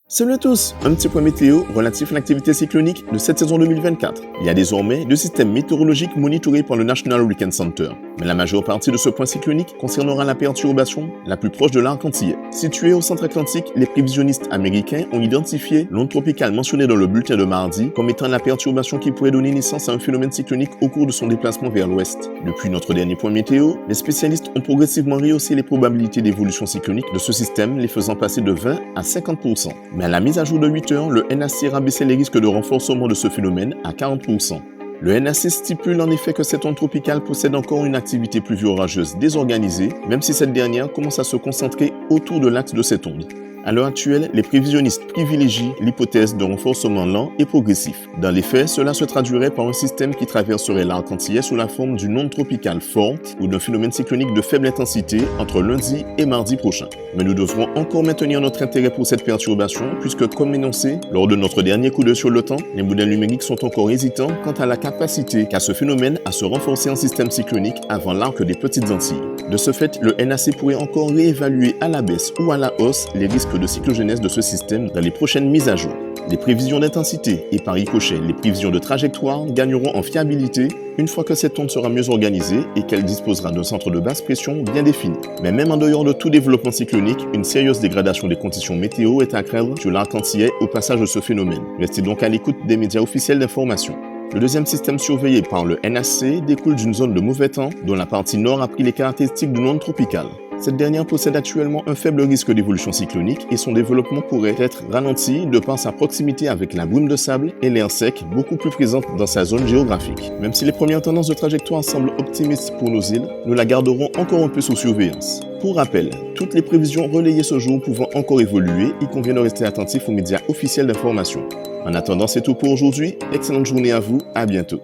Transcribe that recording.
Salut à tous, un petit point météo relatif à l'activité cyclonique de cette saison 2024. Il y a désormais deux systèmes météorologiques monitorés par le National Hurricane Center. Mais la majeure partie de ce point cyclonique concernera la perturbation la plus proche de l'arc antillais. Située au centre Atlantique, les prévisionnistes américains ont identifié l'onde tropicale mentionnée dans le bulletin de mardi comme étant la perturbation qui pourrait donner naissance à un phénomène cyclonique au cours de son déplacement vers l'ouest. Depuis notre dernier point météo, les spécialistes ont progressivement rehaussé les probabilités d'évolution cyclonique de ce système, les faisant passer de 20 à 50%. Mais à la mise à jour de 8 heures, le NAC rabaissait les risques de renforcement de ce phénomène à 40%. Le NAC stipule en effet que cette onde tropicale possède encore une activité pluvio-orageuse désorganisée, même si cette dernière commence à se concentrer autour de l'axe de cette onde. À l'heure actuelle, les prévisionnistes privilégient l'hypothèse de renforcement lent et progressif. Dans les faits, cela se traduirait par un système qui traverserait l'arc antillais sous la forme d'une onde tropicale forte ou d'un phénomène cyclonique de faible intensité entre lundi et mardi prochain. Mais nous devrons encore maintenir notre intérêt pour cette perturbation puisque, comme énoncé lors de notre dernier coup d'œil sur le temps, les modèles numériques sont encore hésitants quant à la capacité qu'a ce phénomène à se renforcer en système cyclonique avant l'arc des Petites Antilles. De ce fait, le NAC pourrait encore réévaluer à la baisse ou à la hausse les risques de cyclogénèse de ce système dans les prochaines mises à jour. Les prévisions d'intensité et par ricochet les prévisions de trajectoire gagneront en fiabilité une fois que cette onde sera mieux organisée et qu'elle disposera d'un centre de basse pression bien défini. Mais même en dehors de tout développement cyclonique, une sérieuse dégradation des conditions météo est à craindre sur l'arc antillais au passage de ce phénomène. Restez donc à l'écoute des médias officiels d'information. Le deuxième système surveillé par le NAC découle d'une zone de mauvais temps dont la partie nord a pris les caractéristiques d'une onde tropicale. Cette dernière possède actuellement un faible risque d'évolution cyclonique et son développement pourrait être ralenti de par sa proximité avec la brume de sable et l'air sec beaucoup plus présente dans sa zone géographique. Même si les premières tendances de trajectoire semblent optimistes pour nos îles, nous la garderons encore un peu sous surveillance. Pour rappel, toutes les prévisions relayées ce jour pouvant encore évoluer, il convient de rester attentif aux médias officiels d'information. En attendant, c'est tout pour aujourd'hui. Excellente journée à vous, à bientôt.